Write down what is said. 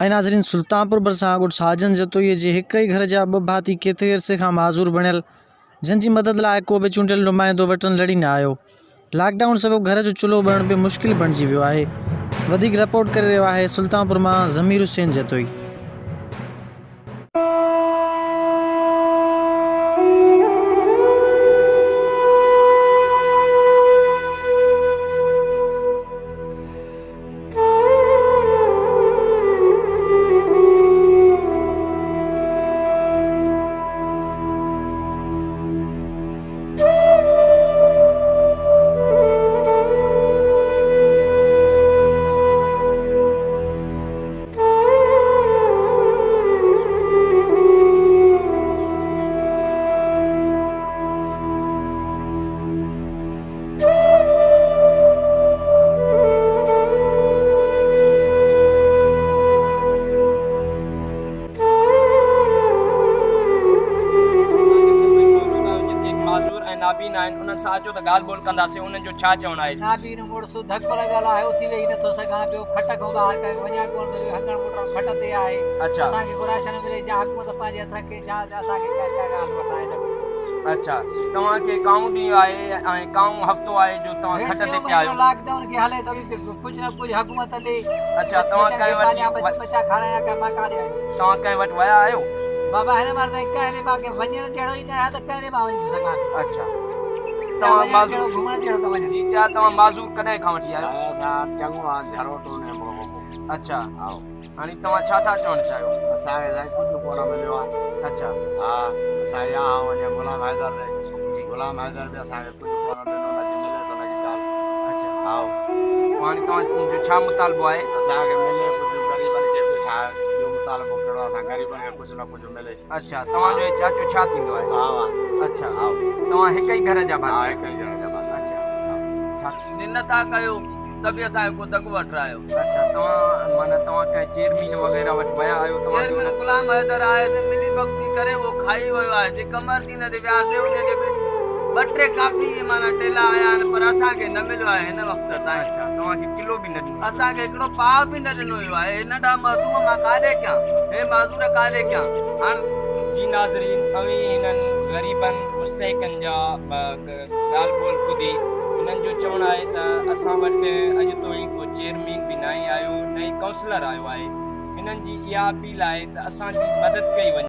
नाज़रीन सुल्तानपुर भरिसां गुट साजन जतोई जे हिक ही घर जा ब भाती केतिरे अरसे खां माज़ूर बणियल जंहिंजी मदद लाइ को बि चूंडियल नुमाइंदो वटि लड़ी न आयो। लॉकडाउन सबबि घर जो चुल्हो ॿरण बि मुश्किल बणिजी वियो आहे। वधीक रिपोर्ट करे रहियो आहे सुल्तानपुर मां ज़मीर हुसैन जतोई। नाबीन आहिनि उन्हनि सां अचो त ॻाल्हि ॿोल कंदासीं उन्हनि जो छा चवणु आहे। नाबीन मुड़ुसु धक पर ॻाल्हाए उथी वेही नथो सघां पियो खट खां ॿाहिरि करे वञा कोन थो हकण मुटण खट ते आहे। अच्छा असांखे गुराशन मिले जा हुकूमत पंहिंजे हथ खे छा असांखे का ॻाल्हि वठाए न। अच्छा तव्हांखे काऊं ॾींहुं आहे ऐं काऊं हफ़्तो आहे जो तव्हां खट ते पिया आहियो? लॉकडाउन खे हले थो कुझु न कुझु हुकूमत ॾे। अच्छा तव्हां कंहिं वटि बचा खाराया का मां काॾे आहियो? तव्हां कंहिं वटि विया आहियो? बाबा हिन बार त कहने मां के वञण जहिड़ो ई न आहे त कहने मां वञी सघां। अच्छा तव्हां माज़ूर घुमण जहिड़ो त वञे जी छा तव्हां माज़ूर कॾहिं खां वठी आहियो? चङो आहे झरोटो ने अच्छा हाणे तव्हां छा था चवणु चाहियो? असांखे साईं कुझु कोन मिलियो आहे। अच्छा हा असां यहाँ वञे गुलाम हैदर ॾे गुलाम हैदर बि असांखे कुझु कोन ॾिनो हुनखे मिले थो हुनजी ॻाल्हि। अच्छा हा हाणे तव्हांजो छा मुतालबो आहे? असांखे मिले कुझु ग़रीबनि खे बि छा ॿियो मुतालबो कहिड़ो असां ग़रीबनि खे कुझु न कुझु मिले। अच्छा तव्हांजो चाचो छा थींदो आहे? हा हा अच्छा तव्हां हिक ई घर जा हा भाती? हिकु ई ॼणे जा भाती। अच्छा छा निन था कयो त बि असांखे को दग वठ रहियो। अच्छा तव्हां माना तव्हां कंहिं चेयरमैन वग़ैरह वटि विया आहियो? चेयरमैन गुलाम हैदर आहे से मिली भक्ति करे वो खाई वियो आहे। जे कमर दीन ते वियासीं उन ॾे बि ॿ टे काफ़ी माना टेला आया आहिनि पर असांखे न मिलियो आहे हिन वक़्त ताईं। अच्छा तव्हांखे किलो बि न ॾिनो? असांखे हिकिड़ो पाव बि न ॾिनो वियो आहे। हिन ॾांहुं मासूम मां काॾे कयां हे माज़ूर काॾे कयां हाणे। जी नाज़रीन अवी हिननि ग़रीबनि मुस्तहिकनि जा ॻाल्हि ॿोल ॿुधी उन्हनि जो चवणु आहे त असां वटि अॼु ताईं को चेयरमैन बि न आयो न ई काउंसलर आयो आहे। हिननि जी इहा अपील आहे त असांजी मदद कई वञे।